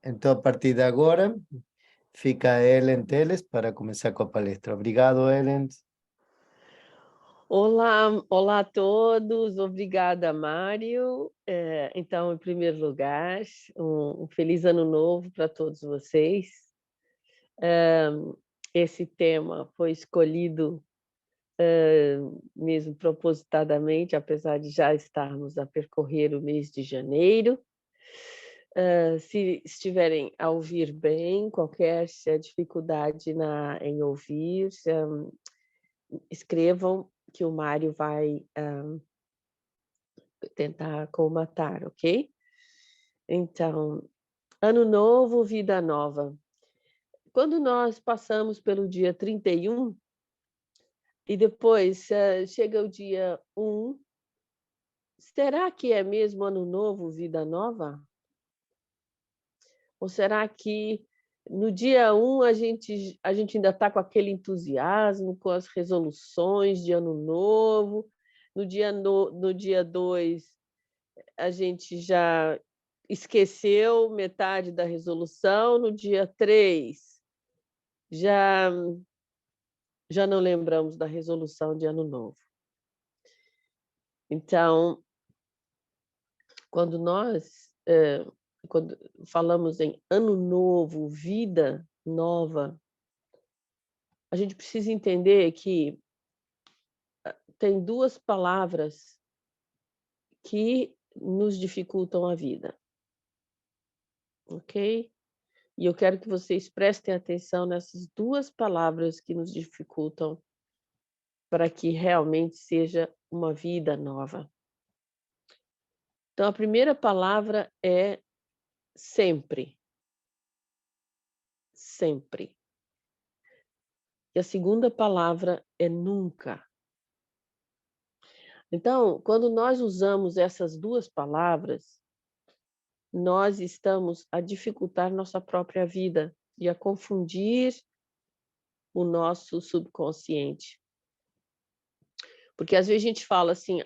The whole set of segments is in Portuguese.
Então, a partir de agora, fica a Ellen Teles para começar com a palestra. Obrigado, Ellen. Olá a todos, obrigada, Mário. Então, em primeiro lugar, um feliz ano novo para todos vocês. Esse tema foi escolhido mesmo propositadamente, apesar de já estarmos a percorrer o mês de janeiro. Se estiverem a ouvir bem, qualquer dificuldade em ouvir, escrevam que o Mário vai tentar colmatar, ok? Então, ano novo, vida nova. Quando nós passamos pelo dia 31 e depois chega o dia 1, será que é mesmo ano novo, vida nova? Ou será que no dia 1 a gente ainda está com aquele entusiasmo, com as resoluções de ano novo, no dia 2 a gente já esqueceu metade da resolução, no dia 3 já não lembramos da resolução de ano novo. Então, quando quando falamos em ano novo, vida nova, a gente precisa entender que tem duas palavras que nos dificultam a vida, ok? E eu quero que vocês prestem atenção nessas duas palavras que nos dificultam para que realmente seja uma vida nova. Então, a primeira palavra é sempre. Sempre. E a segunda palavra é nunca. Então, quando nós usamos essas duas palavras, nós estamos a dificultar nossa própria vida e a confundir o nosso subconsciente. Porque às vezes a gente fala assim,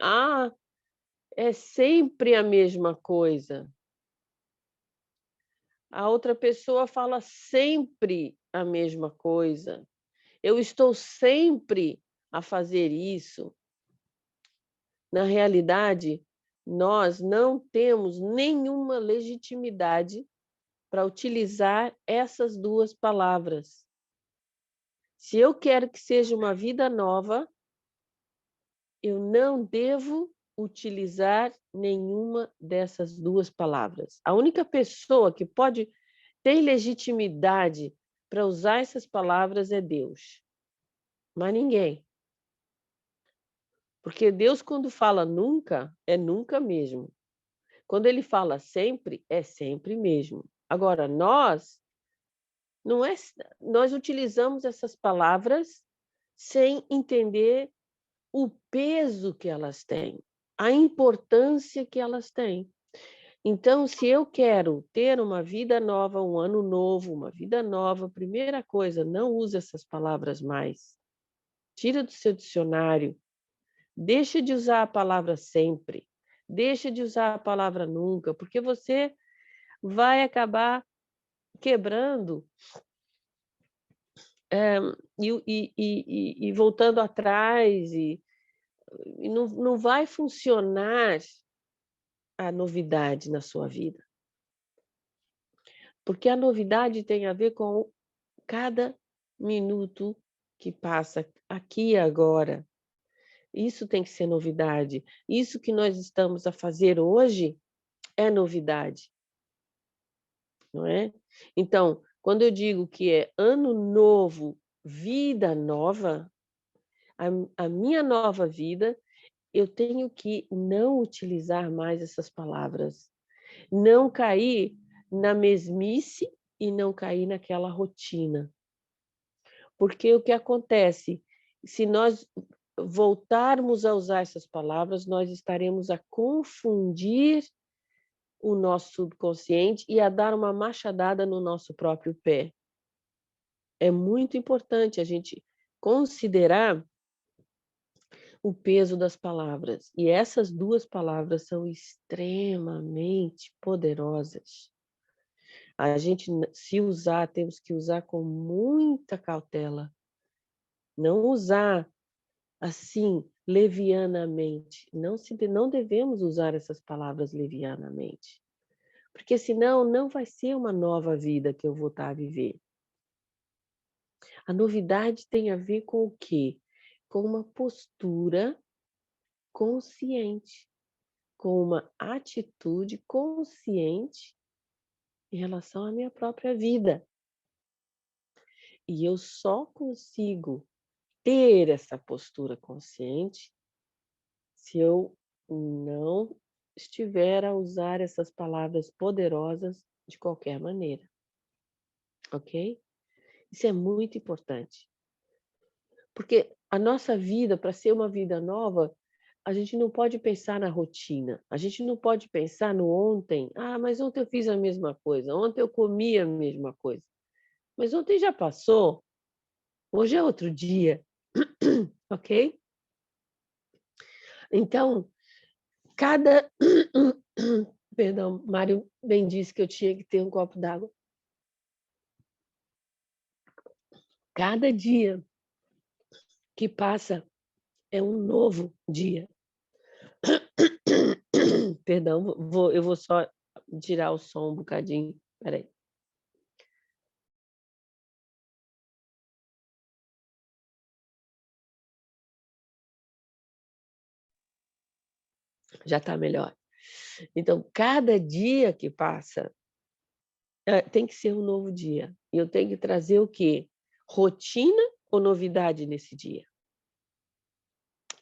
é sempre a mesma coisa. A outra pessoa fala sempre a mesma coisa. Eu estou sempre a fazer isso. Na realidade, nós não temos nenhuma legitimidade para utilizar essas duas palavras. Se eu quero que seja uma vida nova, eu não devo utilizar nenhuma dessas duas palavras. A única pessoa que pode ter legitimidade para usar essas palavras é Deus, mas ninguém. Porque Deus, quando fala nunca, é nunca mesmo. Quando ele fala sempre, é sempre mesmo. Agora, nós utilizamos essas palavras sem entender o peso que elas têm, a importância que elas têm. Então, se eu quero ter uma vida nova, um ano novo, uma vida nova, primeira coisa, não use essas palavras mais. Tira do seu dicionário. Deixa de usar a palavra sempre. Deixa de usar a palavra nunca, porque você vai acabar quebrando e voltando atrás, e não vai funcionar a novidade na sua vida. Porque a novidade tem a ver com cada minuto que passa aqui e agora. Isso tem que ser novidade. Isso que nós estamos a fazer hoje é novidade, não é? Então, quando eu digo que é ano novo, vida nova, a minha nova vida, eu tenho que não utilizar mais essas palavras, não cair na mesmice e não cair naquela rotina. Porque o que acontece, se nós voltarmos a usar essas palavras, nós estaremos a confundir o nosso subconsciente e a dar uma machadada no nosso próprio pé. É muito importante a gente considerar o peso das palavras. E essas duas palavras são extremamente poderosas. A gente, se usar, temos que usar com muita cautela. Não usar assim, levianamente. Não devemos usar essas palavras levianamente. Porque senão não vai ser uma nova vida que eu vou estar a viver. A novidade tem a ver com o quê? Com uma postura consciente, com uma atitude consciente em relação à minha própria vida. E eu só consigo ter essa postura consciente se eu não estiver a usar essas palavras poderosas de qualquer maneira, ok? Isso é muito importante. Porque a nossa vida, para ser uma vida nova, a gente não pode pensar na rotina, a gente não pode pensar no ontem. Ah, mas ontem eu fiz a mesma coisa, ontem eu comi a mesma coisa. Mas ontem já passou, hoje é outro dia, ok? Então, cada... Perdão, Mário bem disse que eu tinha que ter um copo d'água. Cada dia que passa é um novo dia. Perdão, eu vou só tirar o som um bocadinho. Espera aí. Já está melhor. Então, cada dia que passa tem que ser um novo dia. E eu tenho que trazer o quê? Rotina ou novidade nesse dia?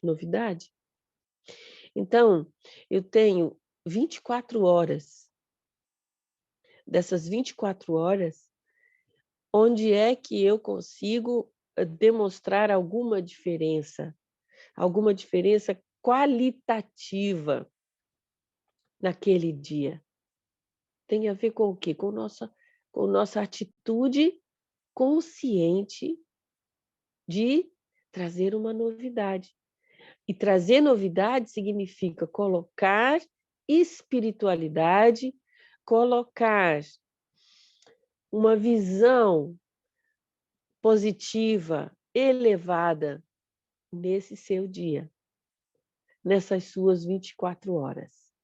Novidade. Então, eu tenho 24 horas. Dessas 24 horas, onde é que eu consigo demonstrar alguma diferença qualitativa naquele dia? Tem a ver com o quê? Com nossa atitude consciente de trazer uma novidade. E trazer novidade significa colocar espiritualidade, colocar uma visão positiva, elevada nesse seu dia, nessas suas 24 horas.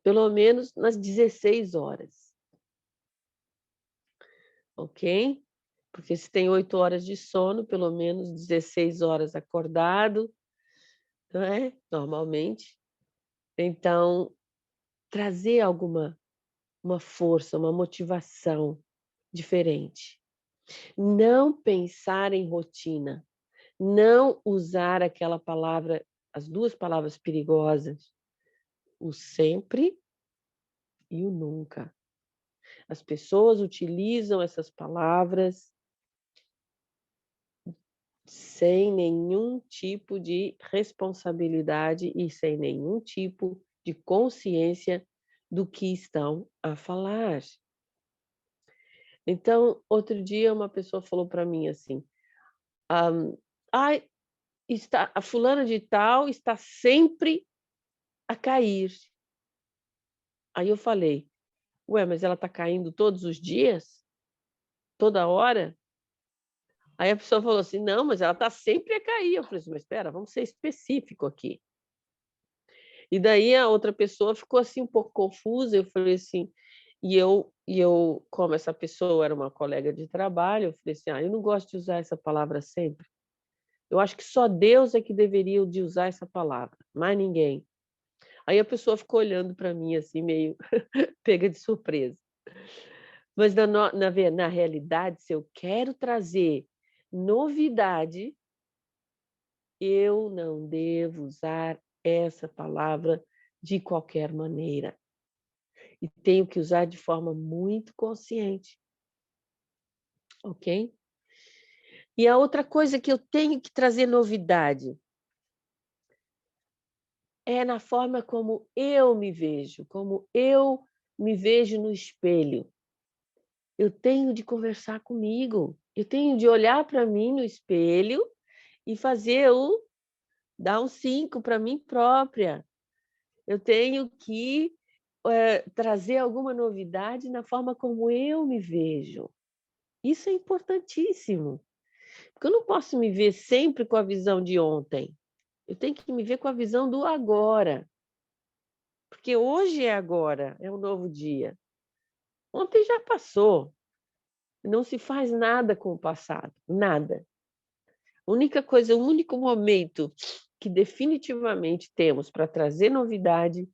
Pelo menos nas 16 horas. Ok? Porque se tem 8 horas de sono, pelo menos 16 horas acordado, não é? Normalmente. Então, trazer uma força, uma motivação diferente. Não pensar em rotina. Não usar aquela palavra, as duas palavras perigosas, o sempre e o nunca. As pessoas utilizam essas palavras sem nenhum tipo de responsabilidade e sem nenhum tipo de consciência do que estão a falar. Então, outro dia uma pessoa falou para mim assim, a fulana de tal está sempre a cair. Aí eu falei, ué, mas ela está caindo todos os dias? Toda hora? Aí a pessoa falou assim, não, mas ela está sempre a cair. Eu falei assim, mas espera, vamos ser específico aqui. E daí a outra pessoa ficou assim um pouco confusa, eu falei assim, e eu, como essa pessoa era uma colega de trabalho, eu falei assim, eu não gosto de usar essa palavra sempre. Eu acho que só Deus é que deveria de usar essa palavra, mais ninguém. Aí a pessoa ficou olhando para mim assim, meio pega de surpresa. Mas na realidade, se eu quero trazer novidade, eu não devo usar essa palavra de qualquer maneira. E tenho que usar de forma muito consciente. Ok? E a outra coisa que eu tenho que trazer novidade é na forma como eu me vejo no espelho. Eu tenho de conversar comigo, eu tenho de olhar para mim no espelho e dar um 5 para mim própria. Eu tenho que trazer alguma novidade na forma como eu me vejo. Isso é importantíssimo, porque eu não posso me ver sempre com a visão de ontem. Eu tenho que me ver com a visão do agora, porque hoje é agora, é um novo dia. Ontem já passou, não se faz nada com o passado, nada. A única coisa, o único momento que definitivamente temos para trazer novidade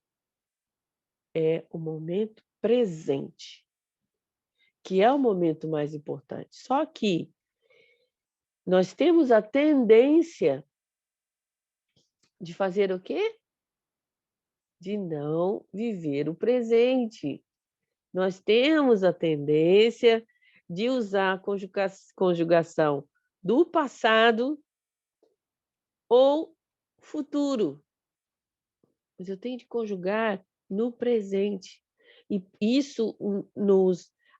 é o momento presente, que é o momento mais importante. Só que nós temos a tendência de fazer o quê? De não viver o presente. Nós temos a tendência de usar a conjugação do passado ou futuro. Mas eu tenho de conjugar no presente. E isso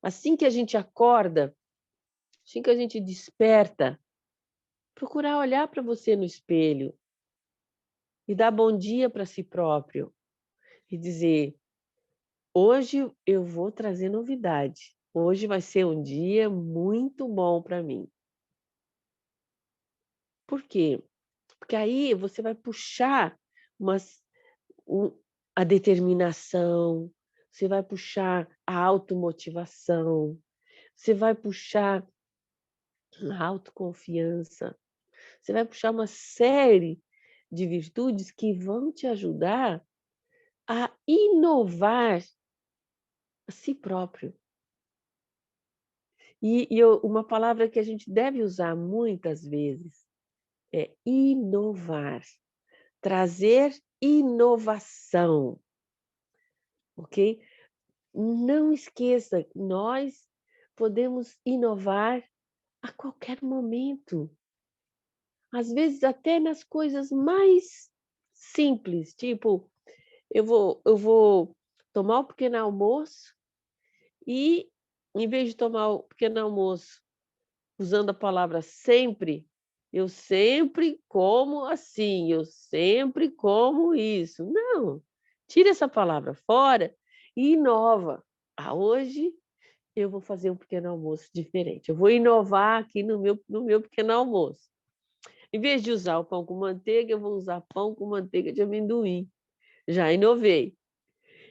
assim que a gente acorda, assim que a gente desperta, procurar olhar para você no espelho e dar bom dia para si próprio e dizer: hoje eu vou trazer novidade. Hoje vai ser um dia muito bom para mim. Por quê? Porque aí você vai puxar a determinação, você vai puxar a automotivação, você vai puxar a autoconfiança, você vai puxar uma série de virtudes que vão te ajudar a inovar a si próprio. Uma palavra que a gente deve usar muitas vezes é inovar, trazer inovação, ok? Não esqueça, nós podemos inovar a qualquer momento. Às vezes até nas coisas mais simples, tipo, eu vou tomar o pequeno almoço e, em vez de tomar o pequeno almoço usando a palavra sempre, eu sempre como assim, eu sempre como isso. Não, tira essa palavra fora e inova. Hoje eu vou fazer um pequeno almoço diferente. Eu vou inovar aqui no meu pequeno almoço. Em vez de usar o pão com manteiga, eu vou usar pão com manteiga de amendoim. Já inovei.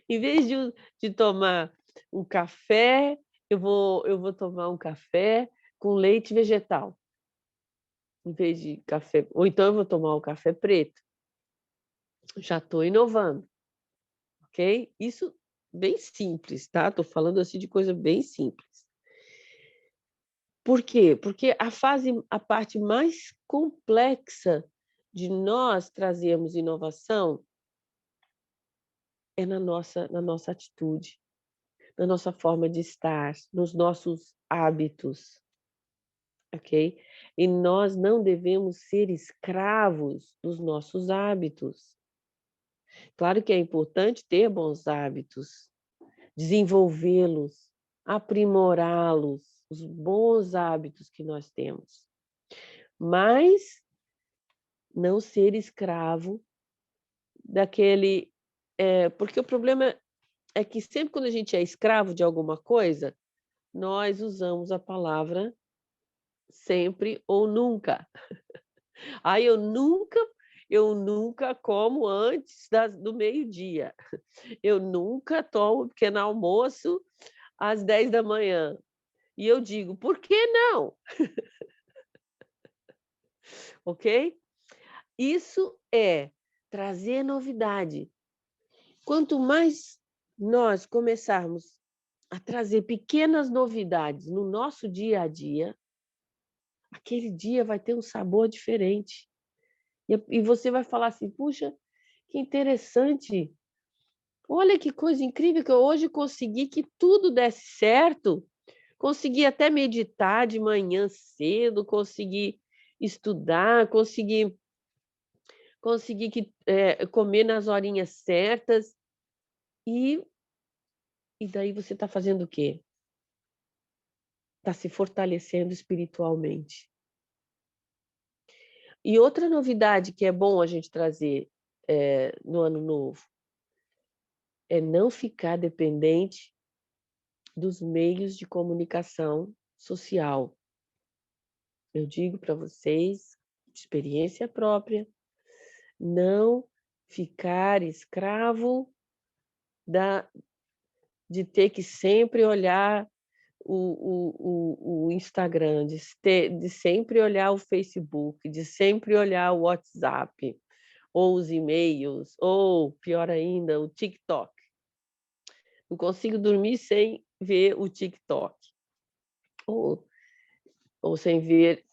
Em vez de tomar um café, eu vou tomar um café com leite vegetal. Em vez de café, ou então eu vou tomar o café preto. Já estou inovando, ok? Isso bem simples, tá? Estou falando assim de coisa bem simples. Por quê? Porque a parte mais complexa de nós trazermos inovação é na nossa atitude, na nossa forma de estar, nos nossos hábitos, ok? E nós não devemos ser escravos dos nossos hábitos. Claro que é importante ter bons hábitos, desenvolvê-los, aprimorá-los, os bons hábitos que nós temos. Mas não ser escravo daquele. Porque o problema é que sempre quando a gente é escravo de alguma coisa, nós usamos a palavra sempre ou nunca. Eu nunca como antes do meio-dia. Eu nunca tomo pequeno almoço às 10 da manhã. E eu digo, por que não? Ok? Isso é trazer novidade. Quanto mais nós começarmos a trazer pequenas novidades no nosso dia a dia, aquele dia vai ter um sabor diferente. E você vai falar assim, puxa, que interessante. Olha que coisa incrível que eu hoje consegui que tudo desse certo. Consegui até meditar de manhã cedo, consegui estudar, consegui comer nas horinhas certas. E daí você está fazendo o quê? Está se fortalecendo espiritualmente. E outra novidade que é bom a gente trazer no ano novo é não ficar dependente dos meios de comunicação social. Eu digo para vocês, de experiência própria, não ficar escravo de ter que sempre olhar o Instagram, de sempre olhar o Facebook, de sempre olhar o WhatsApp, ou os e-mails, ou, pior ainda, o TikTok. Não consigo dormir sem ver o TikTok. Ou sem ver,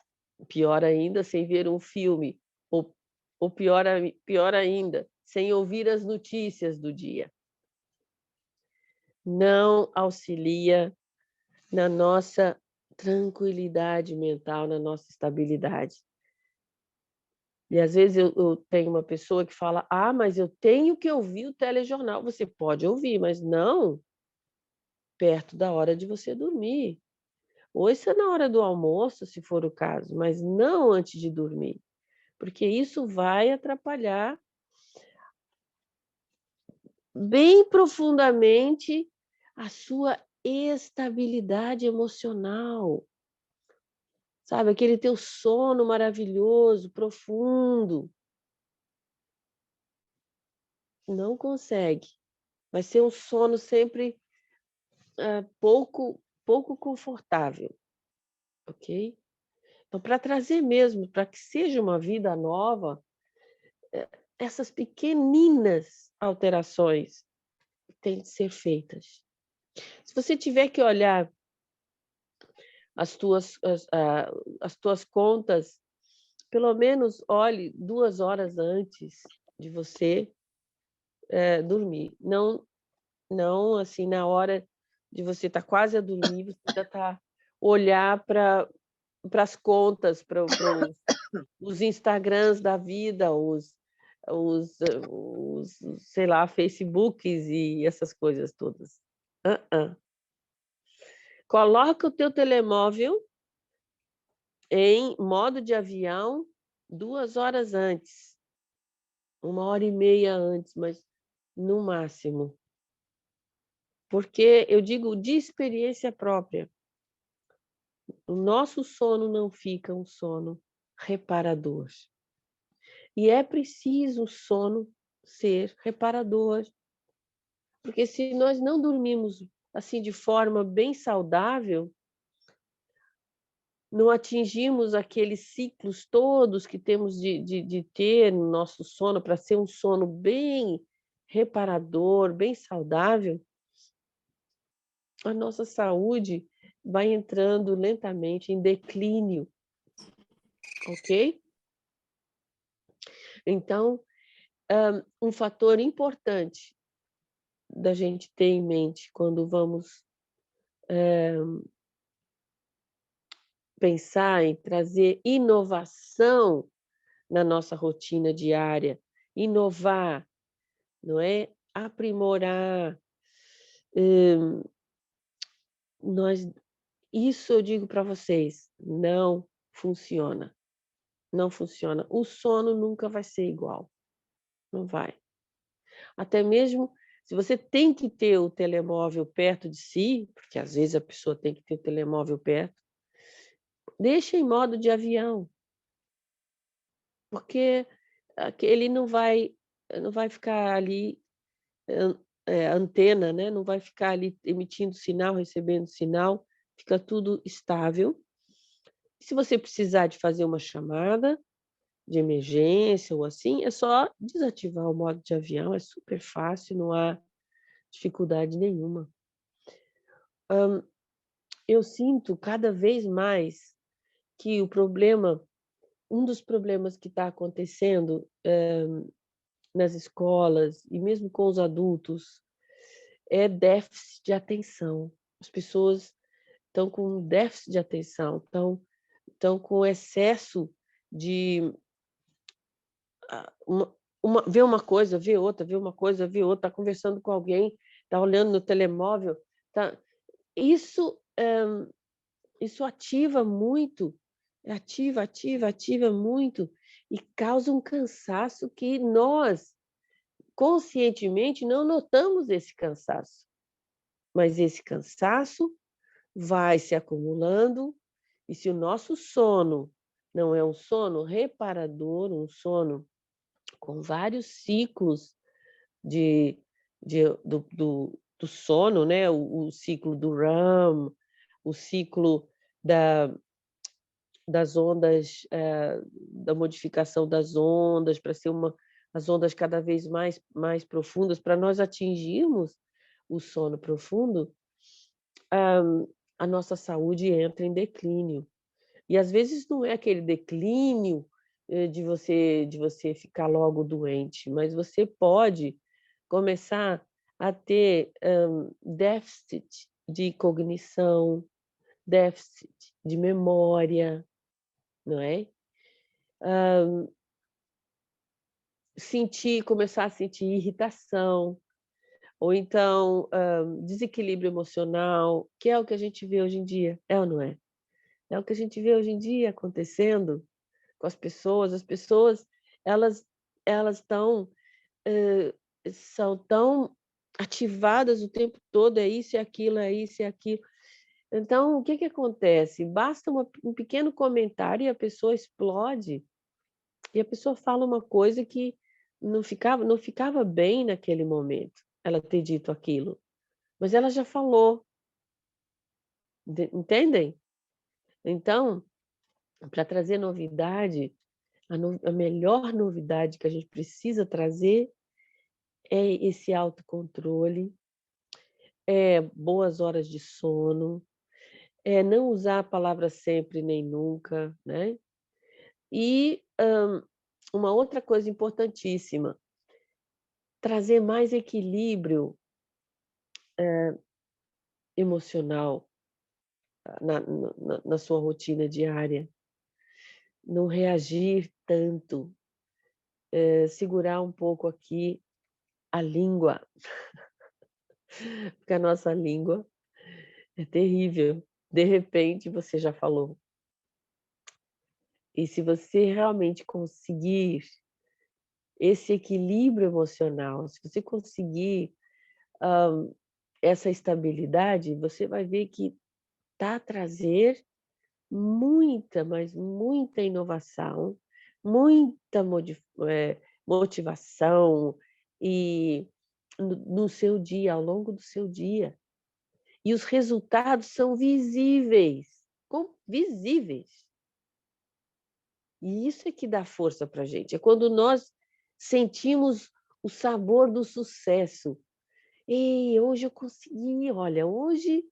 pior ainda, sem ver um filme. Ou pior ainda, sem ouvir as notícias do dia. Não auxilia na nossa tranquilidade mental, na nossa estabilidade. E às vezes eu tenho uma pessoa que fala: ah, mas eu tenho que ouvir o telejornal. Você pode ouvir, mas não perto da hora de você dormir. Ouça na hora do almoço, se for o caso, mas não antes de dormir, porque isso vai atrapalhar bem profundamente a sua estabilidade emocional. Sabe, aquele teu sono maravilhoso, profundo. Não consegue. Vai ser um sono sempre pouco confortável, ok? Então, para trazer mesmo, para que seja uma vida nova, essas pequeninas alterações têm de ser feitas. Se você tiver que olhar as tuas contas, pelo menos olhe 2 horas antes de você dormir. Não assim, na hora de você estar quase a dormir, você ainda está olhar para as contas, para os Instagrams da vida, sei lá, Facebooks e essas coisas todas. Coloca o teu telemóvel em modo de avião 2 horas antes, 1h30 antes, mas no máximo. Porque eu digo de experiência própria, o nosso sono não fica um sono reparador. E é preciso o sono ser reparador. Porque se nós não dormimos assim de forma bem saudável, não atingimos aqueles ciclos todos que temos de ter no nosso sono, para ser um sono bem reparador, bem saudável, a nossa saúde vai entrando lentamente em declínio, ok? Então, um fator importante da gente ter em mente quando vamos pensar em trazer inovação na nossa rotina diária, inovar, não é? Aprimorar. Isso eu digo para vocês, não funciona. Não funciona. O sono nunca vai ser igual. Não vai. Até mesmo se você tem que ter o telemóvel perto de si, porque às vezes a pessoa tem que ter o telemóvel perto, deixa em modo de avião. Porque ele não vai ficar ali, antena, né, não vai ficar ali emitindo sinal, recebendo sinal, fica tudo estável. Se você precisar de fazer uma chamada de emergência ou assim, é só desativar o modo de avião, é super fácil, não há dificuldade nenhuma. Eu sinto cada vez mais que um dos problemas que está acontecendo nas escolas e mesmo com os adultos é déficit de atenção. As pessoas estão com déficit de atenção, estão com excesso de ver uma coisa, ver outra, ver uma coisa, ver outra, está conversando com alguém, está olhando no telemóvel, isso ativa muito, ativa muito e causa um cansaço que nós, conscientemente não notamos esse cansaço, mas esse cansaço vai se acumulando, e se o nosso sono não é um sono reparador, um sono com vários ciclos de, do sono, né? O ciclo do REM, o ciclo da, das ondas, da modificação das ondas, para ser as ondas cada vez mais profundas, para nós atingirmos o sono profundo, a nossa saúde entra em declínio. E às vezes não é aquele declínio de você ficar logo doente, mas você pode começar a ter déficit de cognição, déficit de memória, não é? Começar a sentir irritação, ou então desequilíbrio emocional, que é o que a gente vê hoje em dia, é ou não é? É o que a gente vê hoje em dia acontecendo com as pessoas, elas estão, são tão ativadas o tempo todo, é isso e aquilo, é isso e aquilo. Então, o que que acontece? Basta um pequeno comentário e a pessoa explode, e a pessoa fala uma coisa que não ficava bem naquele momento, ela ter dito aquilo, mas ela já falou, entendem? Então, para trazer novidade, a melhor novidade que a gente precisa trazer é esse autocontrole, é boas horas de sono, é não usar a palavra sempre nem nunca, né? E uma outra coisa importantíssima, trazer mais equilíbrio emocional na sua rotina diária, não reagir tanto, segurar um pouco aqui a língua, porque a nossa língua é terrível. De repente, você já falou. E se você realmente conseguir esse equilíbrio emocional, se você conseguir essa estabilidade, você vai ver que tá a trazer muita, mas muita inovação, muita motivação e no seu dia, ao longo do seu dia. E os resultados são visíveis, visíveis. E isso é que dá força para a gente. É quando nós sentimos o sabor do sucesso. Ei, hoje eu consegui, olha, hoje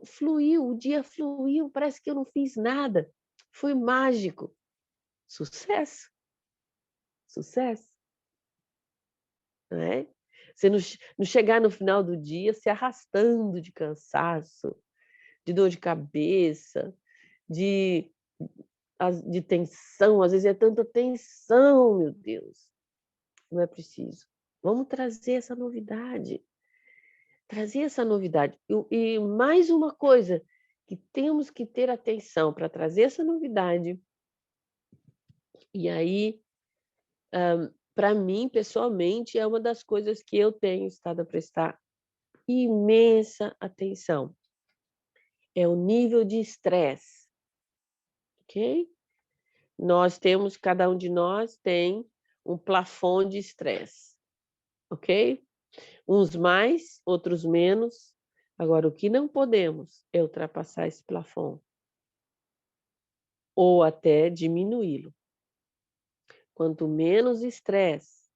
fluiu, o dia fluiu, parece que eu não fiz nada. Foi mágico. Sucesso. Sucesso. Não é? Você não chegar no final do dia se arrastando de cansaço, de dor de cabeça, de tensão, às vezes é tanta tensão, meu Deus. Não é preciso. Vamos trazer essa novidade. Trazer essa novidade. E mais uma coisa que temos que ter atenção para trazer essa novidade. E aí, para mim, pessoalmente, é uma das coisas que eu tenho estado a prestar imensa atenção. É o nível de estresse. Ok? Cada um de nós tem um plafond de estresse. Ok? Uns mais, outros menos. Agora, o que não podemos é ultrapassar esse plafond ou até diminuí-lo. Quanto menos estresse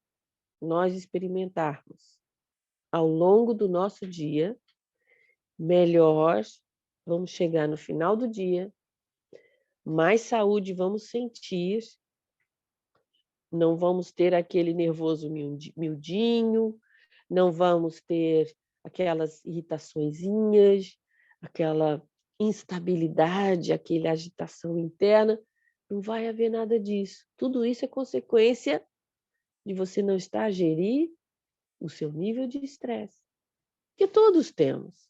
nós experimentarmos ao longo do nosso dia, melhor vamos chegar no final do dia, mais saúde vamos sentir, não vamos ter aquele nervoso miudinho, não vamos ter aquelas irritaçõezinhas, aquela instabilidade, aquela agitação interna, não vai haver nada disso. Tudo isso é consequência de você não estar a gerir o seu nível de estresse, que todos temos.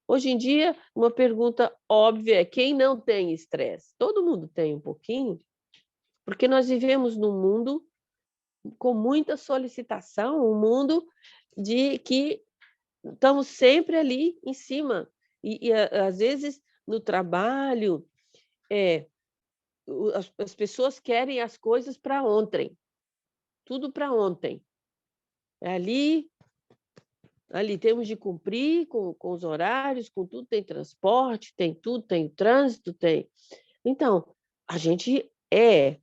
Hoje em dia, uma pergunta óbvia é: quem não tem estresse? Todo mundo tem um pouquinho, porque nós vivemos num mundo com muita solicitação, um mundo de que estamos sempre ali em cima. Às vezes, no trabalho, as pessoas querem as coisas para ontem, tudo para ontem. É ali temos de cumprir com os horários, com tudo, tem transporte, tem tudo, tem trânsito, tem. Então, a gente é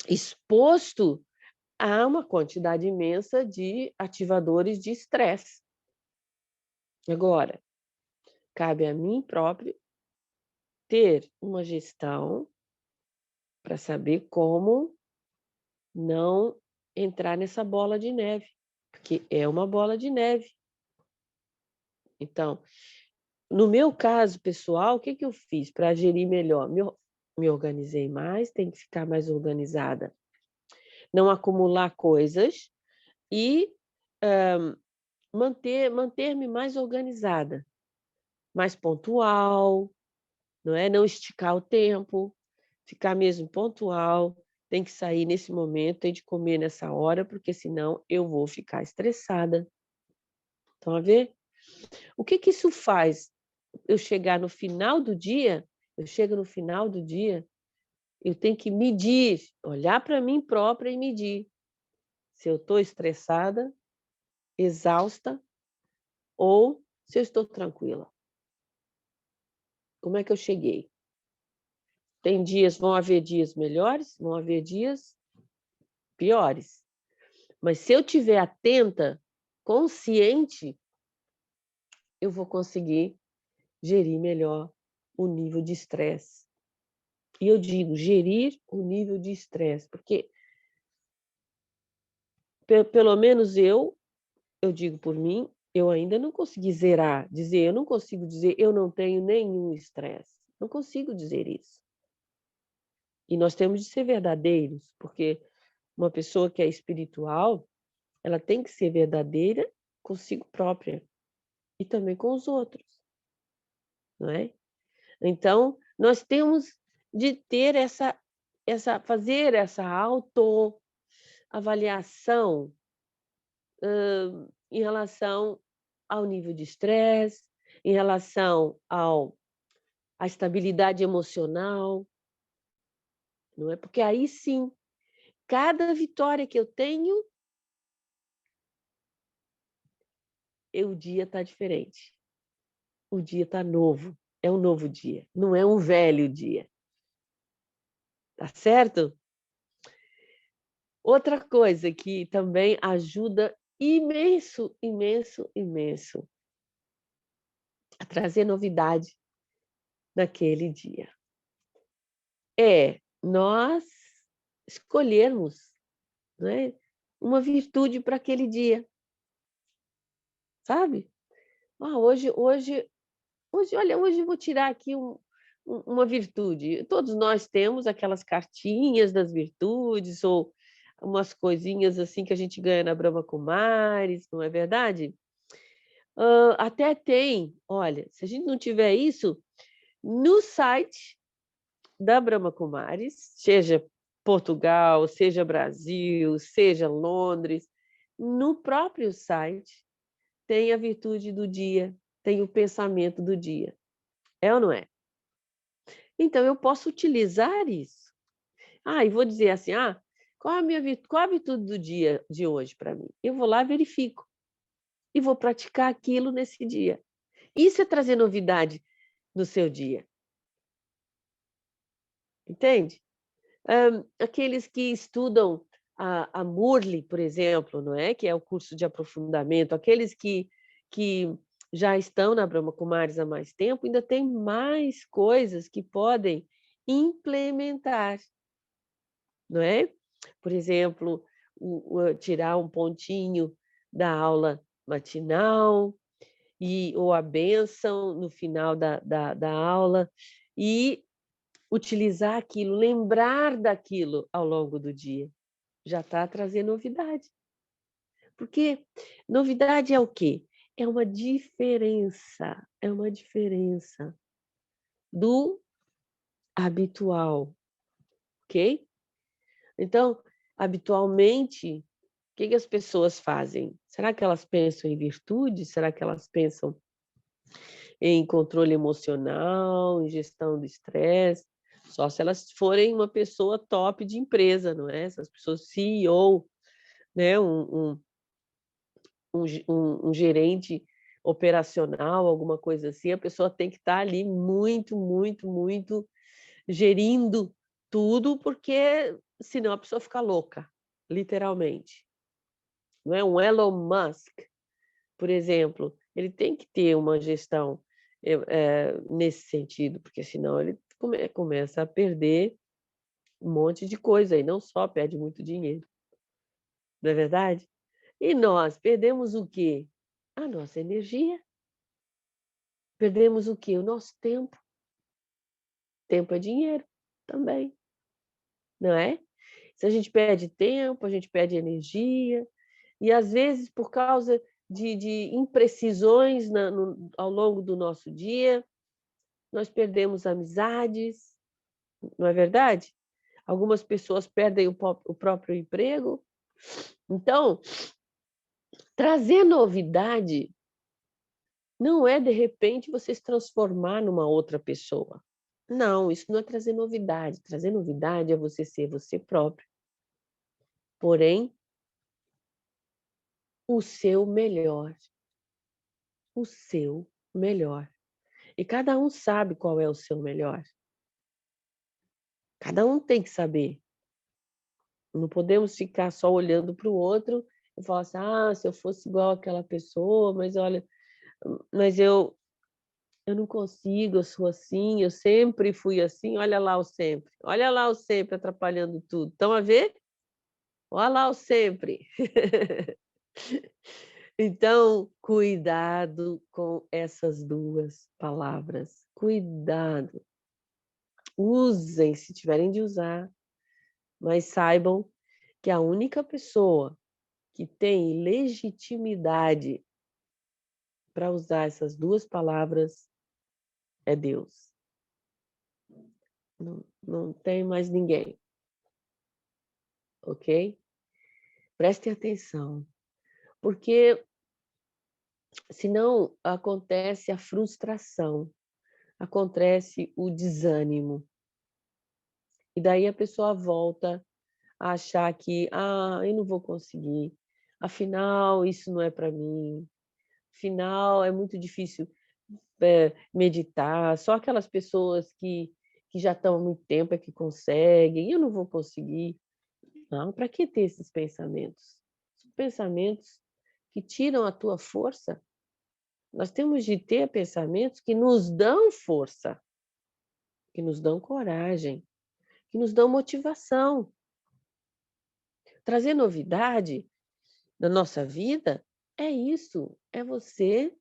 exposto a uma quantidade imensa de ativadores de estresse. Agora, cabe a mim próprio ter uma gestão para saber como não entrar nessa bola de neve, porque é uma bola de neve. Então, no meu caso pessoal, o que eu fiz para gerir melhor? Me organizei mais, tem que ficar mais organizada. Não acumular coisas e manter-me mais organizada, mais pontual, não é? Não esticar o tempo, ficar mesmo pontual, tem que sair nesse momento, tem de comer nessa hora, porque senão eu vou ficar estressada. Estão a ver? O que isso faz? Eu chegar no final do dia, eu chego no final do dia, eu tenho que medir, olhar para mim própria e medir se eu estou estressada, exausta ou se eu estou tranquila. Como é que eu cheguei? Vão haver dias melhores, vão haver dias piores. Mas se eu estiver atenta, consciente, eu vou conseguir gerir melhor o nível de estresse. E eu digo gerir o nível de estresse, porque pelo menos eu digo por mim, eu ainda não consegui zerar, eu não consigo dizer eu não tenho nenhum estresse. Não consigo dizer isso. E nós temos de ser verdadeiros, porque uma pessoa que é espiritual, ela tem que ser verdadeira consigo própria e também com os outros, não é? Então, nós temos de ter fazer essa autoavaliação em relação ao nível de estresse, em relação à estabilidade emocional, não é? Porque aí sim, cada vitória que eu tenho, o dia está diferente. O dia está novo, é um novo dia, não é um velho dia. Tá certo? Outra coisa que também ajuda imenso, imenso, imenso a trazer novidade naquele dia é nós escolhermos, né, uma virtude para aquele dia, sabe? Hoje eu vou tirar aqui uma virtude. Todos nós temos aquelas cartinhas das virtudes ou umas coisinhas assim que a gente ganha na Brahma Kumaris, não é verdade? Até tem, olha, se a gente não tiver isso, no site da Brahma Kumaris, seja Portugal, seja Brasil, seja Londres, no próprio site tem a virtude do dia, tem o pensamento do dia. É ou não é? Então, eu posso utilizar isso. E vou dizer assim, qual a virtude do dia de hoje para mim? Eu vou lá, verifico. E vou praticar aquilo nesse dia. Isso é trazer novidade no seu dia. Entende? Aqueles que estudam a Murli, por exemplo, não é? Que é o curso de aprofundamento, aqueles que já estão na Brahma Kumaris há mais tempo, ainda tem mais coisas que podem implementar, não é? Por exemplo, tirar um pontinho da aula matinal, ou a bênção no final da aula, e utilizar aquilo, lembrar daquilo ao longo do dia. Já está a trazer novidade. Porque novidade é o quê? É uma diferença do habitual, ok? Então, habitualmente, o que as pessoas fazem? Será que elas pensam em virtude? Será que elas pensam em controle emocional, em gestão do estresse? Só se elas forem uma pessoa top de empresa, não é? Essas pessoas CEO, né? Um gerente operacional, alguma coisa assim, a pessoa tem que estar ali muito, muito, muito gerindo tudo, porque senão a pessoa fica louca, literalmente. Não é? Um Elon Musk, por exemplo, ele tem que ter uma gestão nesse sentido, porque senão ele começa a perder um monte de coisa e não só perde muito dinheiro. Não é verdade? E nós perdemos o quê? A nossa energia. Perdemos o quê? O nosso tempo. Tempo é dinheiro também, não é? Se a gente perde tempo, a gente perde energia, e às vezes por causa de imprecisões ao longo do nosso dia, nós perdemos amizades, não é verdade? Algumas pessoas perdem o próprio emprego. Então, trazer novidade não é, de repente, você se transformar numa outra pessoa. Não, isso não é trazer novidade. Trazer novidade é você ser você próprio. Porém, o seu melhor. O seu melhor. E cada um sabe qual é o seu melhor. Cada um tem que saber. Não podemos ficar só olhando para o outro e falar assim, se eu fosse igual àquela pessoa, mas olha, mas eu não consigo, eu sou assim, eu sempre fui assim, olha lá o sempre atrapalhando tudo. Estão a ver? Olha lá o sempre. Então, cuidado com essas duas palavras. Cuidado. Usem se tiverem de usar, mas saibam que a única pessoa que tem legitimidade para usar essas duas palavras é Deus. Não tem mais ninguém. Ok? Prestem atenção, porque senão acontece a frustração, acontece o desânimo. E daí a pessoa volta a achar que, eu não vou conseguir, afinal, isso não é para mim, afinal, é muito difícil meditar, só aquelas pessoas que já estão há muito tempo é que conseguem, eu não vou conseguir. Não, para que ter esses pensamentos? São pensamentos que tiram a tua força. Nós temos de ter pensamentos que nos dão força, que nos dão coragem, que nos dão motivação. Trazer novidade na nossa vida é isso, é você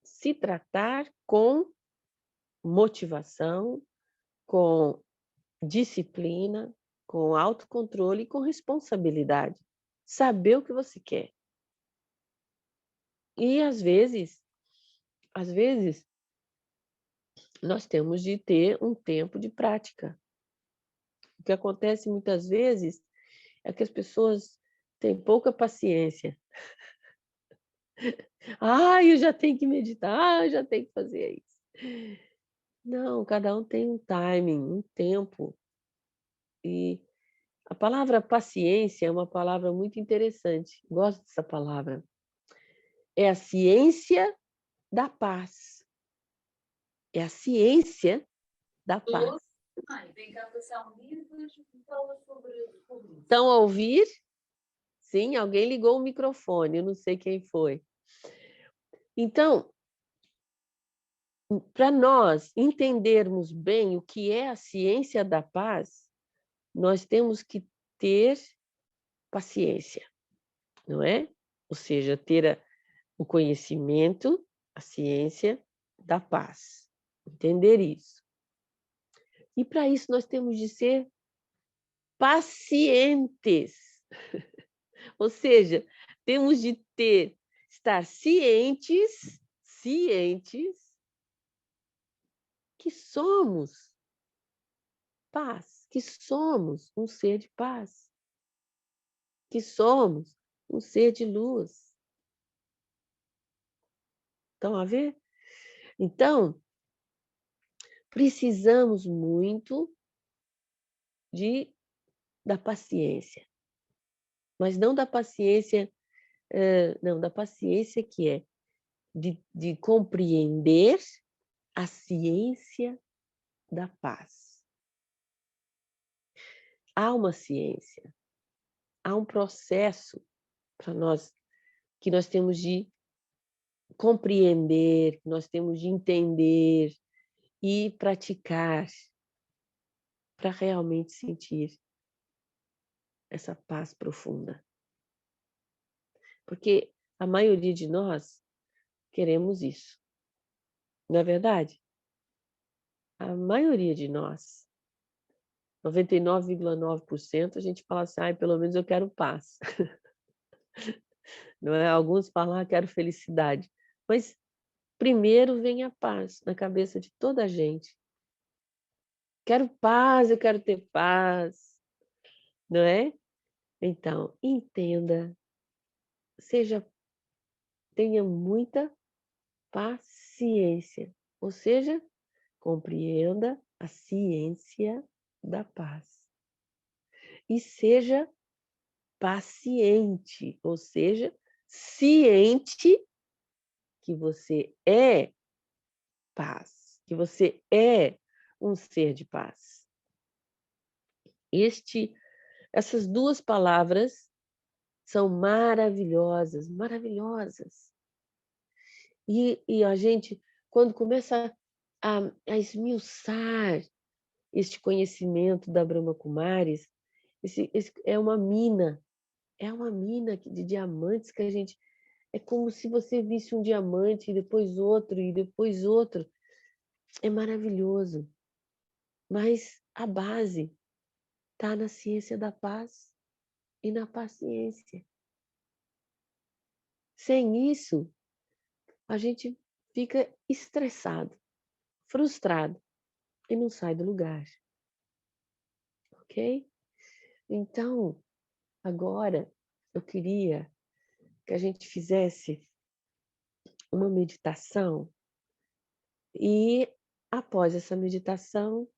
se tratar com motivação, com disciplina, com autocontrole e com responsabilidade. Saber o que você quer. E às vezes, nós temos de ter um tempo de prática. O que acontece muitas vezes é que as pessoas têm pouca paciência. Eu já tenho que meditar, eu já tenho que fazer isso. Não, cada um tem um timing, um tempo. E a palavra paciência é uma palavra muito interessante. Gosto dessa palavra. É a ciência da paz. É a ciência da paz. Vem cá passar um dia e depois fala sobre isso. Estão a ouvir? Sim, alguém ligou o microfone, eu não sei quem foi. Então, para nós entendermos bem o que é a ciência da paz, nós temos que ter paciência, não é? Ou seja, ter o conhecimento, a ciência da paz. Entender isso. E para isso nós temos de ser pacientes. Ou seja, temos de estar cientes que somos paz, que somos um ser de paz, que somos um ser de luz. Estão a ver? Então, precisamos muito da paciência, mas não da paciência, não, da paciência que é de compreender a ciência da paz. Há uma ciência, há um processo para nós que nós temos de compreender, que nós temos de entender e praticar para realmente sentir essa paz profunda. Porque a maioria de nós queremos isso. Não é verdade? A maioria de nós, 99,9%, a gente fala assim, pelo menos eu quero paz. Não é? Alguns falam, quero felicidade. Mas primeiro vem a paz na cabeça de toda a gente. Quero paz, eu quero ter paz. Não é? Então, entenda, tenha muita paciência, ou seja, compreenda a ciência da paz. E seja paciente, ou seja, ciente que você é paz, que você é um ser de paz. Essas duas palavras são maravilhosas, maravilhosas. E a gente, quando começa a esmiuçar este conhecimento da Brahma Kumaris, esse é uma mina de diamantes que a gente... É como se você visse um diamante e depois outro, e depois outro. É maravilhoso. Mas a base está na ciência da paz e na paciência. Sem isso, a gente fica estressado, frustrado e não sai do lugar. Ok? Então, agora eu queria que a gente fizesse uma meditação e, após essa meditação,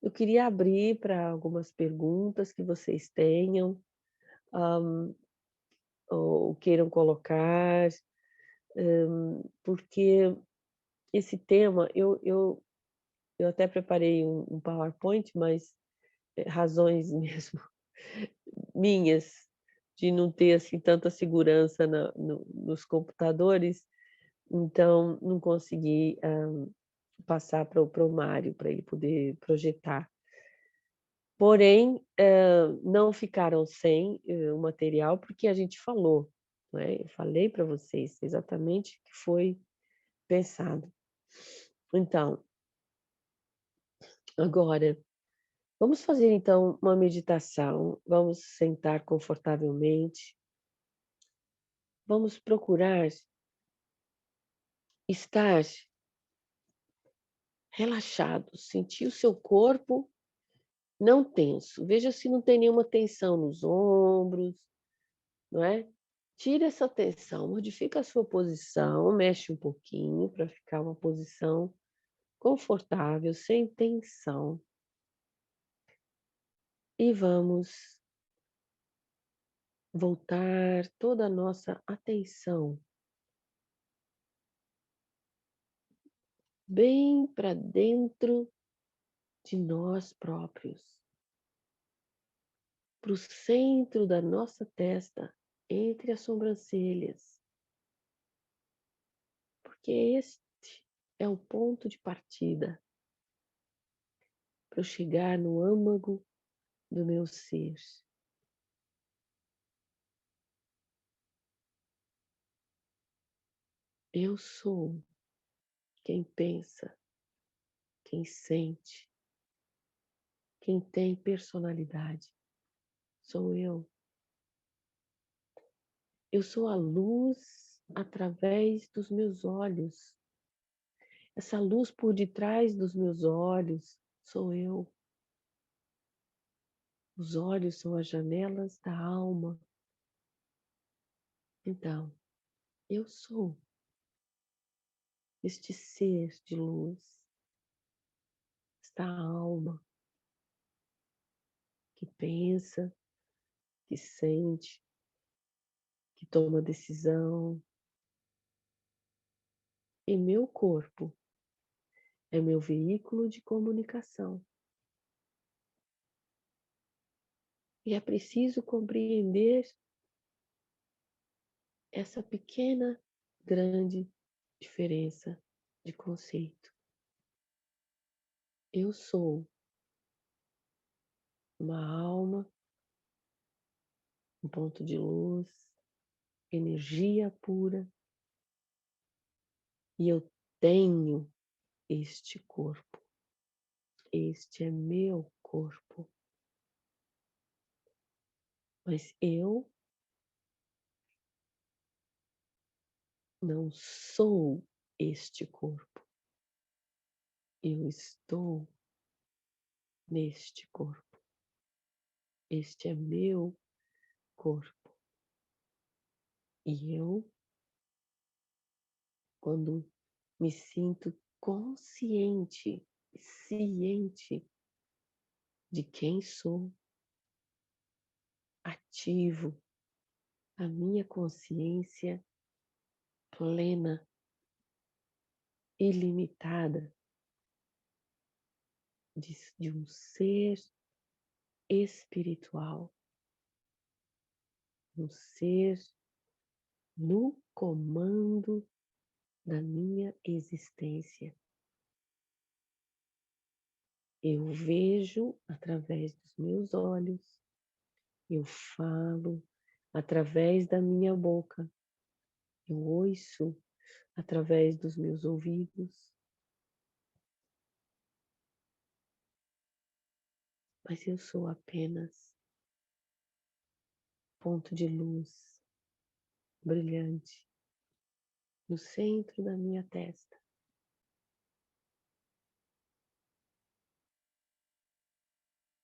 eu queria abrir para algumas perguntas que vocês tenham, ou queiram colocar, porque esse tema, eu até preparei um PowerPoint, mas razões mesmo minhas de não ter assim tanta segurança nos computadores, então não consegui passar para o Mário, para ele poder projetar. Porém, não ficaram sem o material, porque a gente falou, né? Eu falei para vocês exatamente o que foi pensado. Então, agora, vamos fazer então uma meditação, vamos sentar confortavelmente, vamos procurar estar relaxado, sentir o seu corpo não tenso. Veja se não tem nenhuma tensão nos ombros, não é? Tira essa tensão, modifica a sua posição, mexe um pouquinho para ficar uma posição confortável, sem tensão. E vamos voltar toda a nossa atenção bem para dentro de nós próprios, para o centro da nossa testa, entre as sobrancelhas, porque este é o ponto de partida para eu chegar no âmago do meu ser. Eu sou quem pensa, quem sente, quem tem personalidade. Sou eu. Eu sou a luz através dos meus olhos. Essa luz por detrás dos meus olhos sou eu. Os olhos são as janelas da alma. Então, eu sou este ser de luz, esta alma que pensa, que sente, que toma decisão. E meu corpo é meu veículo de comunicação. E é preciso compreender essa pequena, grande diferença de conceito. Eu sou uma alma, um ponto de luz, energia pura, e eu tenho este corpo. Este é meu corpo. Mas eu não sou este corpo. Eu estou neste corpo. Este é meu corpo. E eu, quando me sinto consciente, ciente de quem sou, ativo a minha consciência plena, ilimitada de um ser espiritual, um ser no comando da minha existência. Eu vejo através dos meus olhos, eu falo através da minha boca, eu ouço através dos meus ouvidos, mas eu sou apenas ponto de luz brilhante no centro da minha testa.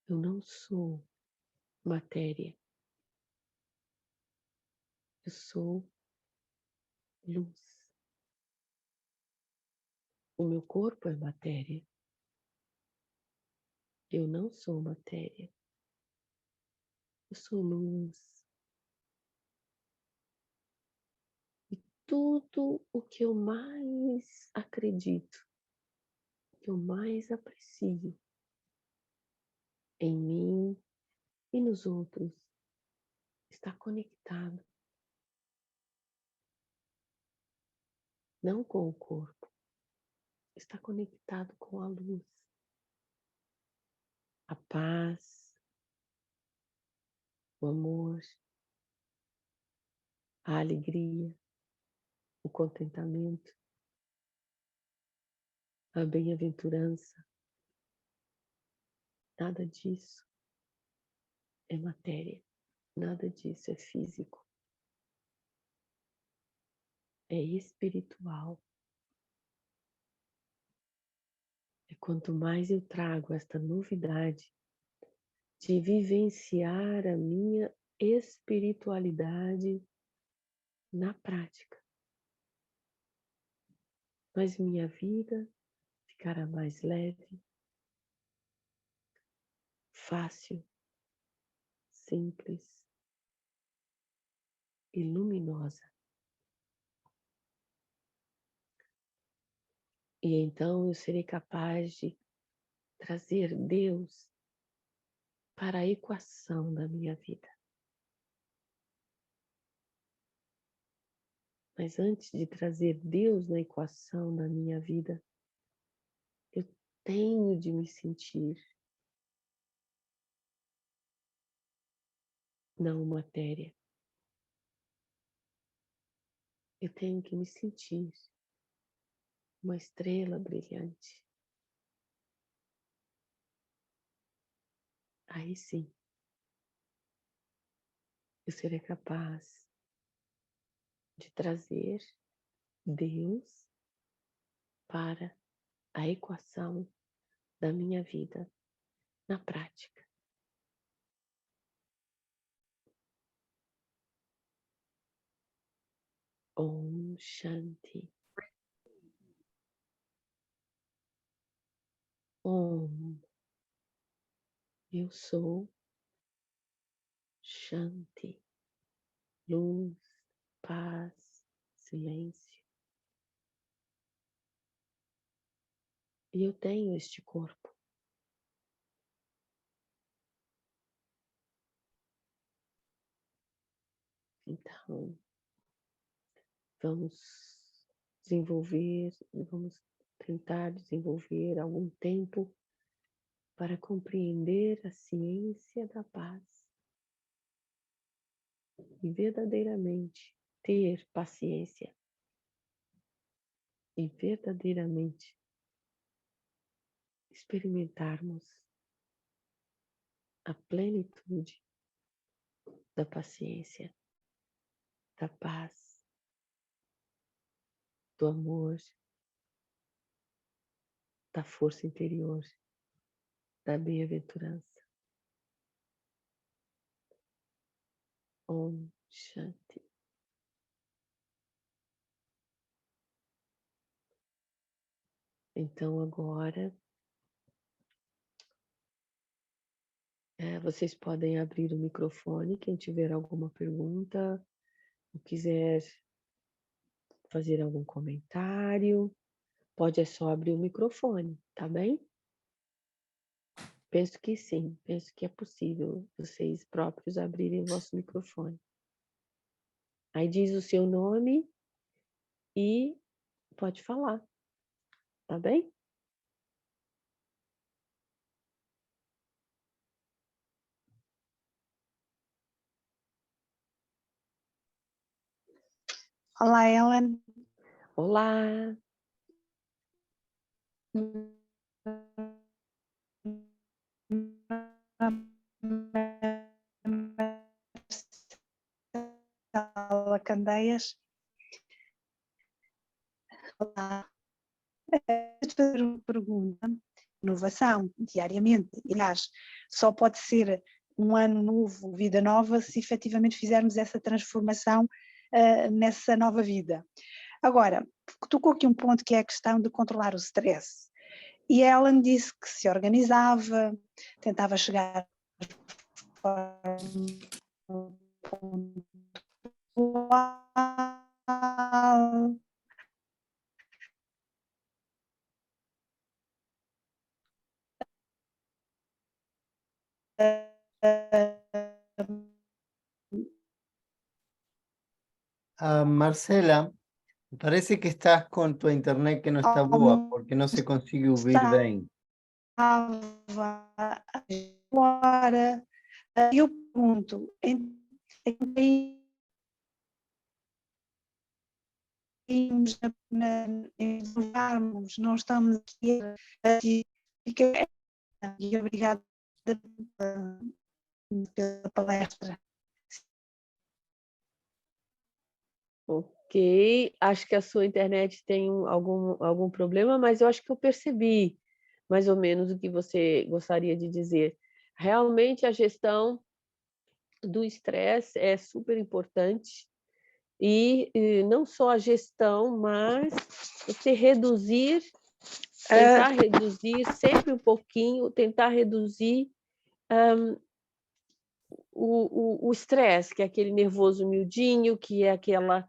Eu não sou matéria, eu sou luz. O meu corpo é matéria. Eu não sou matéria. Eu sou luz. E tudo o que eu mais acredito, o que eu mais aprecio em mim e nos outros, está conectado. Não com o corpo, está conectado com a luz. A paz, o amor, a alegria, o contentamento, a bem-aventurança. Nada disso é matéria, nada disso é físico. É espiritual. E quanto mais eu trago esta novidade de vivenciar a minha espiritualidade na prática, mas minha vida ficará mais leve, fácil, simples e luminosa. E então eu serei capaz de trazer Deus para a equação da minha vida. Mas antes de trazer Deus na equação da minha vida, eu tenho de me sentir não matéria. Eu tenho que me sentir uma estrela brilhante. Aí sim, eu serei capaz de trazer Deus para a equação da minha vida na prática. Om Shanti. Om. Eu sou Shanti. Luz, paz, silêncio. E eu tenho este corpo. Então, vamos tentar desenvolver algum tempo para compreender a ciência da paz e verdadeiramente ter paciência e verdadeiramente experimentarmos a plenitude da paciência, da paz, do amor, da força interior, da bem-aventurança. Om Shanti. Então agora vocês podem abrir o microfone, quem tiver alguma pergunta, ou quiser fazer algum comentário, pode só abrir o microfone, tá bem? Penso que sim, penso que é possível vocês próprios abrirem o vosso microfone. Aí diz o seu nome e pode falar, tá bem? Olá, Ellen. Olá! Marcela Candeias. Olá. Vou fazer uma pergunta. Inovação, diariamente. Aliás, só pode ser um ano novo, vida nova, se efetivamente fizermos essa transformação nessa nova vida. Agora, tocou aqui um ponto que é a questão de controlar o stress. E a Ellen disse que se organizava, tentava chegar de forma pontual. Marcela, parece que estás con tu internet que no está boa, porque no se consigue oír bem. Agora, eu pergunto, em levarmos, não estamos aqui a e obrigada pela palestra. Ok, acho que a sua internet tem algum problema, mas eu acho que eu percebi mais ou menos o que você gostaria de dizer. Realmente a gestão do estresse é super importante e não só a gestão, mas você tentar reduzir sempre um pouquinho, tentar reduzir o estresse, que é aquele nervoso miudinho, que é aquela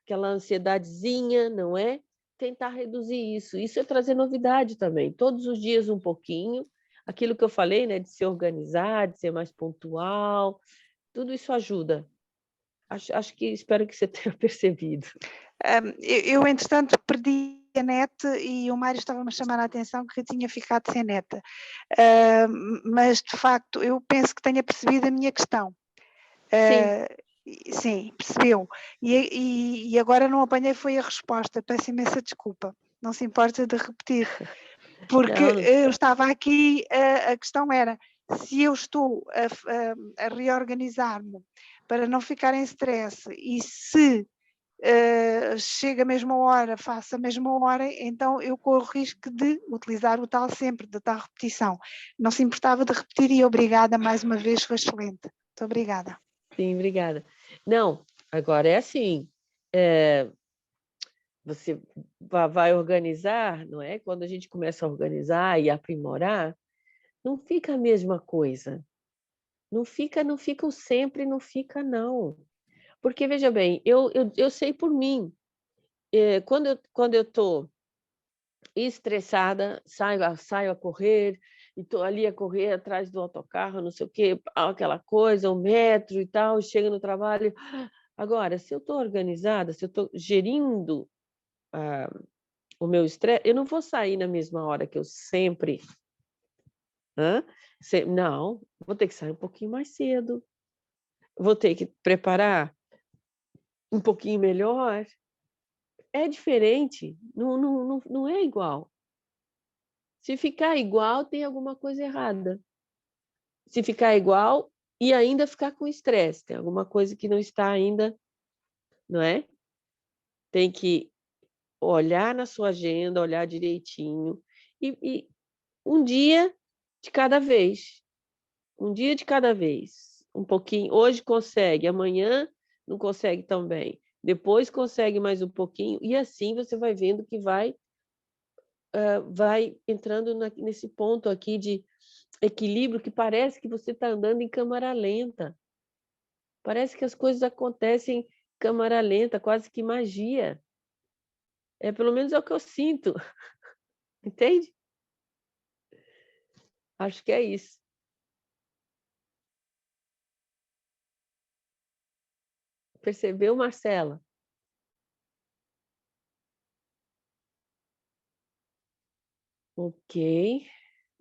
ansiedadezinha, não é? Tentar reduzir isso. Isso é trazer novidade também. Todos os dias um pouquinho. Aquilo que eu falei, né, de se organizar, de ser mais pontual, tudo isso ajuda. Espero que você tenha percebido. Eu, entretanto, perdi a net e o Mário estava-me a chamar a atenção que eu tinha ficado sem net. Mas, de facto, eu penso que tenha percebido a minha questão. Sim, percebeu. E agora não apanhei, foi a resposta. Peço imensa desculpa. Não se importa de repetir. Porque eu estava aqui, a questão era, se eu estou a reorganizar-me para não ficar em stress e se chega a mesma hora, faço a mesma hora, então eu corro o risco de utilizar o tal sempre, da tal repetição. Não se importava de repetir e obrigada mais uma vez, foi excelente. Muito obrigada. Sim, obrigada. Não, agora é assim, você vai organizar, não é? Quando a gente começa a organizar e aprimorar, não fica a mesma coisa. Não fica o sempre, não fica, não. Porque, veja bem, eu sei por mim. Quando eu estou estressada, saio a correr, e estou ali a correr atrás do autocarro, não sei o quê, aquela coisa, o metro e tal, chego no trabalho. Agora, se eu estou organizada, se eu estou gerindo o meu estresse, eu não vou sair na mesma hora que eu sempre. Não, vou ter que sair um pouquinho mais cedo, vou ter que preparar um pouquinho melhor. É diferente, não é igual. Se ficar igual, tem alguma coisa errada. Se ficar igual e ainda ficar com estresse, tem alguma coisa que não está ainda, não é? Tem que olhar na sua agenda, olhar direitinho e um dia de cada vez. Um dia de cada vez. Um pouquinho. Hoje consegue, amanhã não consegue tão bem. Depois consegue mais um pouquinho e assim você vai vendo que vai entrando nesse ponto aqui de equilíbrio que parece que você está andando em câmara lenta. Parece que as coisas acontecem em câmara lenta, quase que magia. Pelo menos é o que eu sinto. Entende? Acho que é isso. Percebeu, Marcela? Ok.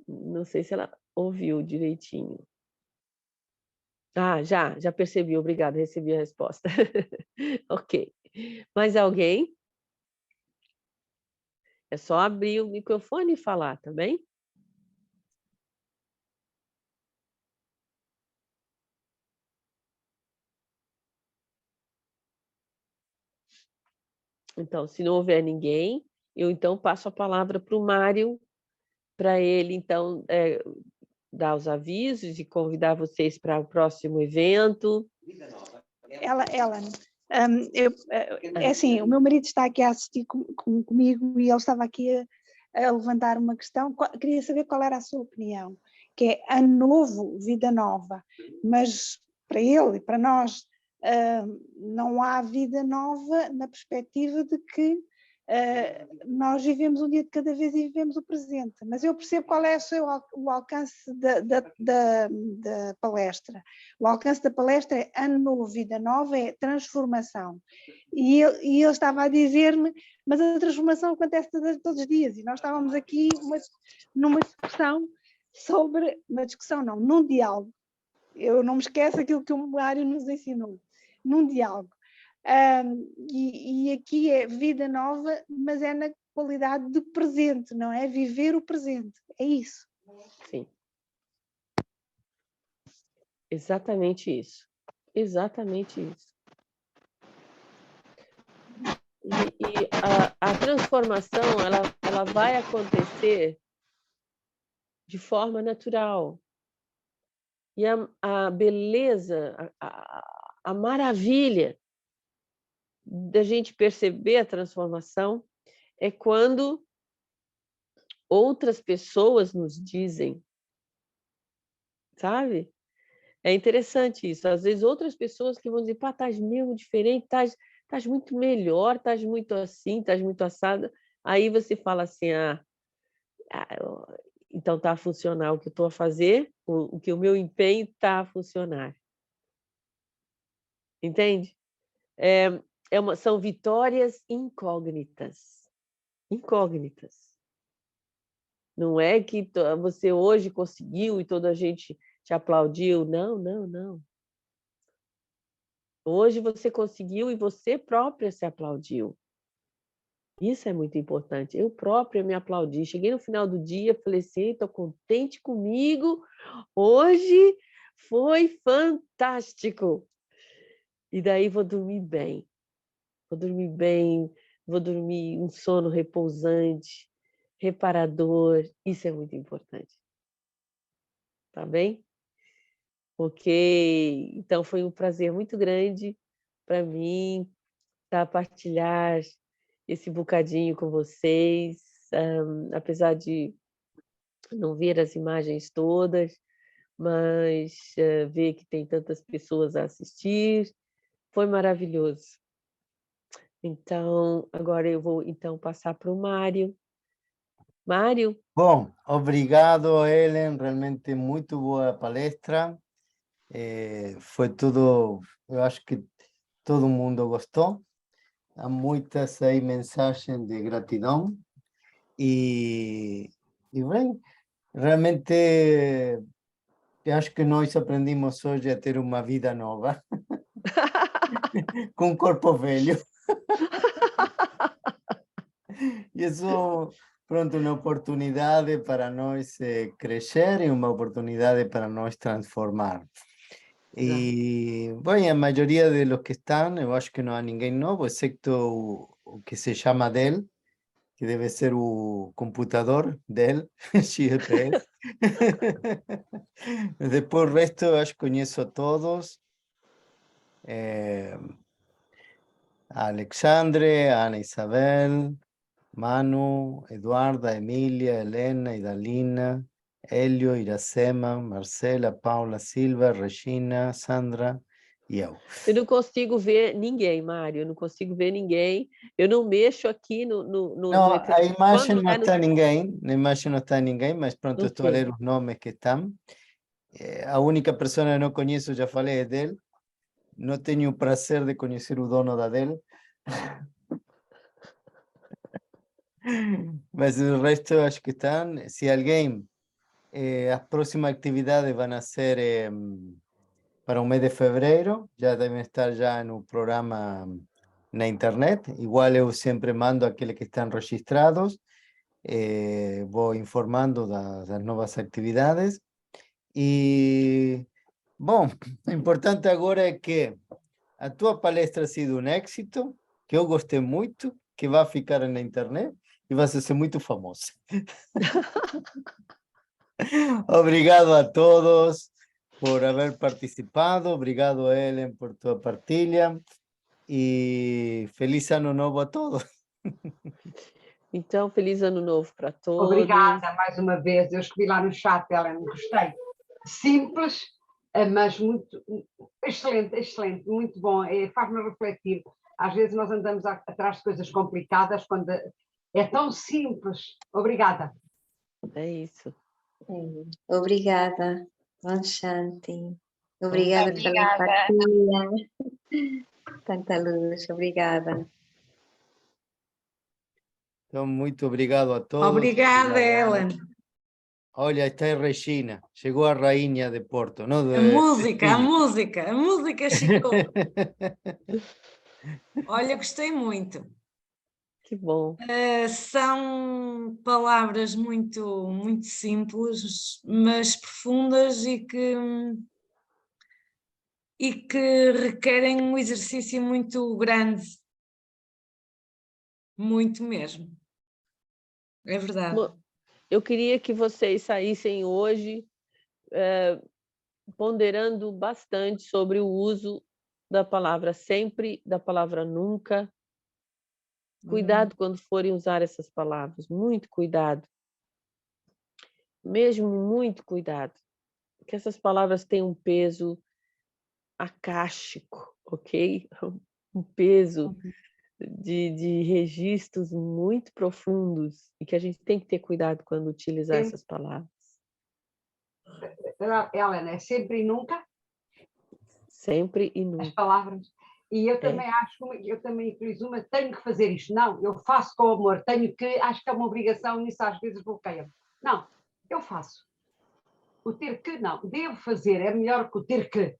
Não sei se ela ouviu direitinho. Já percebi, obrigada, recebi a resposta. Ok. Mais alguém? É só abrir o microfone e falar, tá bem? Então, se não houver ninguém, eu então passo a palavra para o Mário, para ele, então, dar os avisos e convidar vocês para o próximo evento. Ellen, é assim, o meu marido está aqui a assistir comigo e ele estava aqui a levantar uma questão. Queria saber qual era a sua opinião, que é ano novo, vida nova, mas para ele e para nós não há vida nova na perspectiva de que nós vivemos um dia de cada vez e vivemos o presente, mas eu percebo qual é o alcance da palestra. O alcance da palestra é ano novo, vida nova, é transformação. E ele estava a dizer-me, mas a transformação acontece todos os dias, e nós estávamos aqui numa discussão sobre, num diálogo. Eu não me esqueço aquilo que o Mário nos ensinou, num diálogo. E aqui é vida nova, mas é na qualidade de presente, não é? Viver o presente, é isso. Sim. Exatamente isso. Exatamente isso. E a transformação, ela vai acontecer de forma natural. E a beleza, a maravilha da gente perceber a transformação é quando outras pessoas nos dizem, sabe? É interessante isso. Às vezes outras pessoas que vão dizer, pá, estás mesmo diferente, estás muito melhor, estás muito assim, estás muito assada. Aí você fala assim, então está a funcionar o que eu estou a fazer, o que o meu empenho está a funcionar. Entende? São vitórias incógnitas. Incógnitas. Não é que você hoje conseguiu e toda a gente te aplaudiu. Não, não, não. Hoje você conseguiu e você própria se aplaudiu. Isso é muito importante. Eu própria me aplaudi. Cheguei no final do dia, falei assim, estou contente comigo. Hoje foi fantástico. E daí vou dormir bem. Vou dormir bem, vou dormir um sono repousante, reparador. Isso é muito importante. Tá bem? Ok. Então foi um prazer muito grande para mim a partilhar esse bocadinho com vocês, apesar de não ver as imagens todas, mas ver que tem tantas pessoas a assistir, foi maravilhoso. Então, agora eu vou passar para o Mário. Mário? Bom, obrigado, Helen. Realmente muito boa palestra. Foi tudo, eu acho que todo mundo gostou. Há muitas aí mensagens de gratidão. E bem, realmente eu acho que nós aprendimos hoje a ter uma vida nova, com um corpo velho. E isso, pronto, uma oportunidade para nós crescer e uma oportunidade para nós transformar. E, bem, a maioria de los que estão, eu acho que não há ninguém novo, exceto o que se chama Dell, que deve ser o computador Dell, XPS. Depois o resto, eu acho que conheço a todos. A Alexandre, a Ana Isabel, Manu, Eduarda, Emília, Helena, Idalina, Hélio, Iracema, Marcela, Paula, Silva, Regina, Sandra e eu. Eu não consigo ver ninguém, Mário, eu não consigo ver ninguém. Eu não mexo aqui no Não, a imagem Quando não é no- está ninguém, na imagem não está ninguém, mas pronto, não estou a tem. ler os nomes que estão. A única pessoa que não conheço, já falei, é dele. Não tenho o prazer de conhecer o dono da dele. Mas o resto eu acho que estão. Se alguém, as próximas atividades vão ser para o mês de fevereiro, já devem estar já no programa na internet. Igual eu sempre mando aqueles que estão registrados, vou informando das novas atividades. E, bom, o importante agora é que a tua palestra ha sido um êxito, que eu gostei muito, que vai ficar na internet e vai ser muito famosa. Obrigado a todos por haber participado. Obrigado, Helen, por tua partilha. E feliz ano novo a todos. Então, feliz ano novo para todos. Obrigada mais uma vez. Eu escrevi lá no chat, Helen, gostei. Simples, mas muito excelente, excelente, muito bom. Faz-me refletir. Às vezes nós andamos atrás de coisas complicadas quando é tão simples. Obrigada. É isso. Obrigada, Om Shanti. Obrigada pela partilha. Tanta luz, obrigada. Então, muito obrigado a todos. Obrigada, Helen. Olha, está a Regina. Chegou a rainha de Porto. Não, A música chegou. Olha, gostei muito. Que bom. São palavras muito, muito simples, mas profundas e que requerem um exercício muito grande. Muito mesmo. É verdade. Eu queria que vocês saíssem hoje ponderando bastante sobre o uso da palavra sempre, da palavra nunca. Cuidado quando forem usar essas palavras, muito cuidado. Mesmo muito cuidado. Porque essas palavras têm um peso acástico, ok? Um peso de registros muito profundos e que a gente tem que ter cuidado quando utilizar essas palavras. Helen, é sempre e nunca? Sempre e nunca. As palavras. E eu também acho, eu também utilizo uma, tenho que fazer isto. Não, eu faço com amor, tenho que, acho que é uma obrigação, nisso às vezes bloqueia-me. Não, eu faço. O ter que, não, devo fazer, é melhor que o ter que.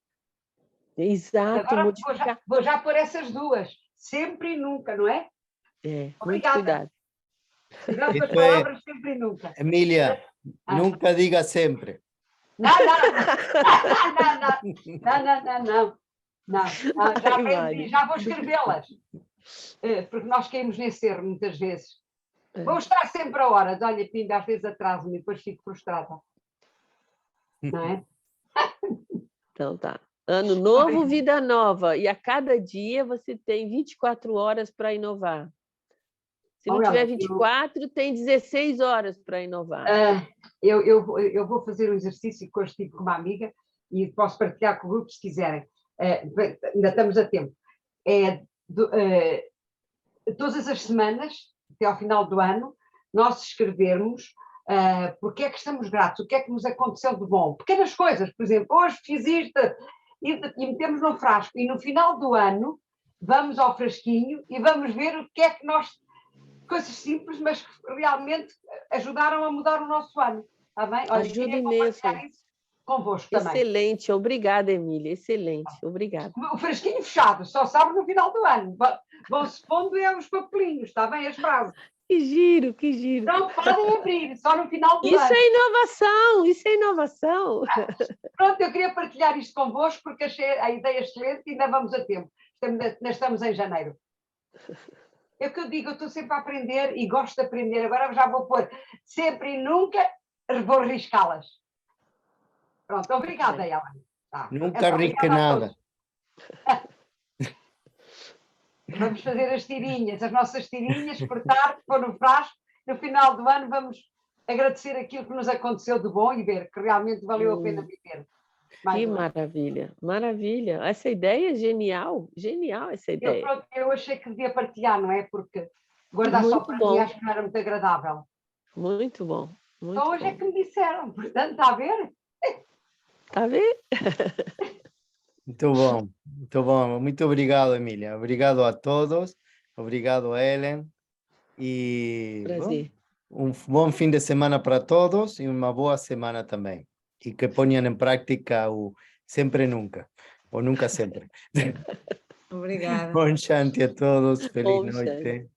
Exato, agora modificar. vou já pôr essas duas, sempre e nunca, não é? Muito cuidado. Cuidado com as palavras sempre e nunca. Emília, nunca diga sempre. Não. Já aprendi, já vou escrevê-las. Porque nós caímos nesse erro muitas vezes. Vou estar sempre a horas. Olha, Pinda, às vezes atraso-me e depois fico frustrada. Não é? Então tá. Ano novo, vida nova. E a cada dia você tem 24 horas para inovar. Se não tiver 24, tem 16 horas para inovar. Eu vou fazer um exercício que hoje tive com uma amiga e posso partilhar com o grupo se quiserem. Ainda estamos a tempo. Todas as semanas, até ao final do ano, nós escrevermos porque é que estamos gratos, o que é que nos aconteceu de bom. Pequenas coisas, por exemplo, hoje fiz isto e metemos no frasco. E no final do ano, vamos ao frasquinho e vamos ver o que é que nós... Coisas simples, mas que realmente ajudaram a mudar o nosso ano. Está bem? Olha, ajuda imenso. Isso convosco também. Excelente, obrigada, Emília. Excelente, obrigada. O frasquinho fechado, só sabe no final do ano. Vão-se pondo os papelinhos, está bem? As frases. Que giro, que giro. Não podem abrir, só no final do ano. Isso é inovação, isso é inovação. Pronto, eu queria partilhar isto convosco porque achei a ideia excelente e ainda vamos a tempo. Estamos em janeiro. É o que eu digo, eu estou sempre a aprender e gosto de aprender. Agora já vou pôr sempre e nunca, vou riscá-las. Pronto, obrigada, Ellen. Tá. Nunca risque nada. Vamos fazer as tirinhas, as nossas tirinhas, cortar, pôr no frasco. No final do ano vamos agradecer aquilo que nos aconteceu de bom e ver que realmente valeu a pena viver. Que maravilha, maravilha. Essa ideia é genial, genial essa ideia. Eu achei que devia partilhar, não é? Porque guardar muito só para mim acho que não era muito agradável. Muito bom. Muito então hoje bom. é que me disseram, portanto, está a ver? Está a ver? Muito bom, muito bom. Muito obrigado, Emília. Obrigado a todos. Obrigado, Ellen. E prazer. Bom, bom fim de semana para todos e uma boa semana também. E que ponham em prática o sempre e nunca, ou nunca sempre. Obrigada. Bom Shanti a todos, feliz Bom noite.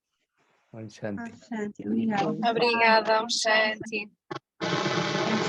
Bom Shanti. Shanti, obrigada. Obrigada, Shanti.